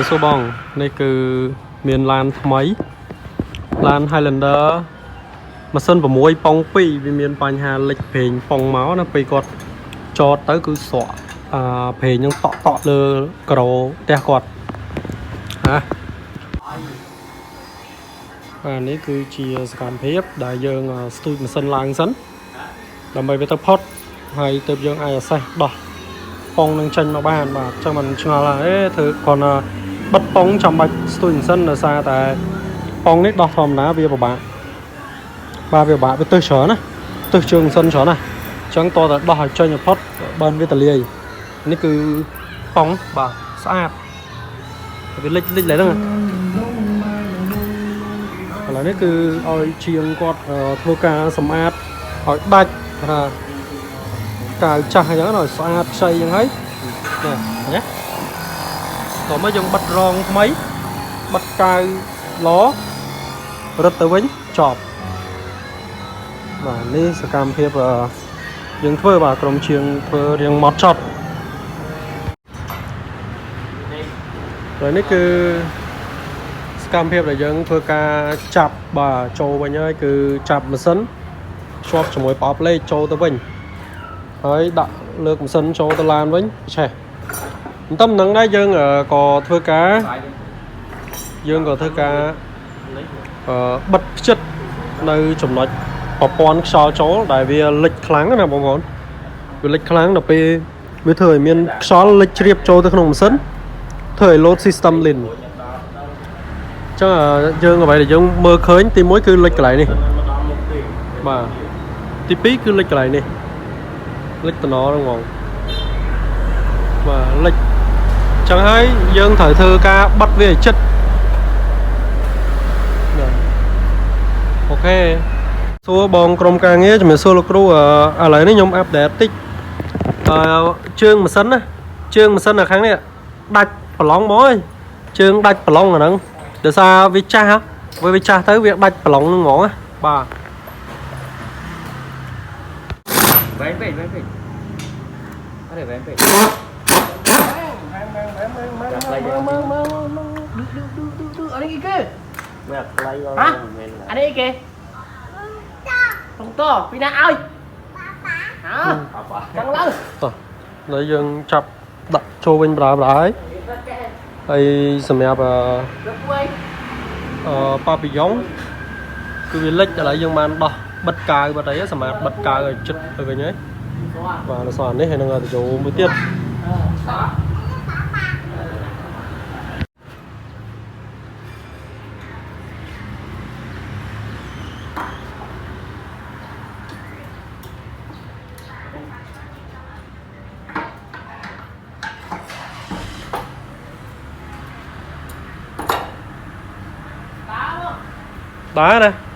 Mình số bong đây cứ miền Lan mấy Lan Highlander mà sân vào môi bong pi vì miền Pành Hà lịch phèn bong máu nó pi quạt cho tới cứ xõa phèn nhưng tọ tọ lơ cầu te quạt hả này cứ chỉ cảm phép đại dương stui mà sân lang sẵn làm bài về tập hot hay tập dương ai sai đỏ bong đang tranh nó bàn và cho mình cho là thử còn bắt bóng trong bạch stui sân là xa tại bong nít đỏ thòm lá bia của bạn ba việc bạn với tôi chở này tôi trường sân chở này chẳng to là đòi chơi nhập hot bên với tờ liềនេះគឺប៉ុងបាទស្អាតវាលិចlấy đó rồiនេះគឺឲ្យជាងគាត់ធ្វើការសម្អាតឲ្យដាច់កាវចាស់អញ្ចឹងឲ្យស្អាតខ្ចីអញ្ចឹងហើយនេះតោះមកយើងបិទរងថ្មីបិទកាវល្អរឹតទៅវិញចប់បាទនេះសកម្មភាពយើងធ្វើបាទក្រុមជាងធ្វើរៀងម៉ត់ចត់rồiនេះគឺសកម្មភាពដែលយើងធ្វើការចាប់បាទចូលវិញហើយគឺចាប់ម៉ាស៊ីនជាប់ជាមួយប្រអប់លេខចូលទៅវិញហើយដាក់លើកម៉ាស៊ីនចូលទៅឡានវិញឆេះតែមិនដឹងដែរយើងក៏ធ្វើការបិទផ្ចិតនៅចំណុចប្រព័ន្ធខ្យល់ចូលដែលវាលិចខ្លាំងណាបងប្អូនវាលិចខ្លាំងដល់ពេលវាធ្វើឲ្យមានខ្យល់លិចជ្រាបចូលទៅក្នុងម៉ាស៊ីនធ្វើឲ្យ load system លិនចឹងយើងអ្វីដែលយើងមើលឃើញទី1គឺលិចកន្លែងនេះបាទទី2គឺលិចកន្លែងនេះលិចតំណហ្នឹងហ្មងបាទលិចចឹងហើយយើងត្រូវធ្វើការបិទវាឲ្យជិតអូខេសួរបងក្រុមការងារជំរាបសួរលោកគ្រូឥឡូវនេះខ្ញុំអាប់ដេតតិចជើងម៉ាស៊ីនណាជើងម៉ាស៊ីននៅខាងនេះដាច់ប្រឡងមកហើយជើងដាច់ប្រឡងអាហ្នឹងដោយសារវាចាស់វាចាស់ទៅវាដាច់ប្រឡងហ្នឹងហ្មងណាបាទវែងពេកអត់ទេវែងពេកអត់នេះគេវាខ្លីហ៎អត់នេះគេតោះពីណាឲ្យចឹងឡើងតោះហើយយើងចាប់ដាក់ចូលវិញប្រើហើយសម្រាប់ប៉ាពីយ៉ុងគឺវាលិចឥឡូវយើងបានដោះបិទកាវបាត់ហើយសម្រាប់បិទកាវឲ្យជិតទៅវិញហើយបាទនៅសល់នេះហើយនឹងទៅចូលមួយទៀតđá nè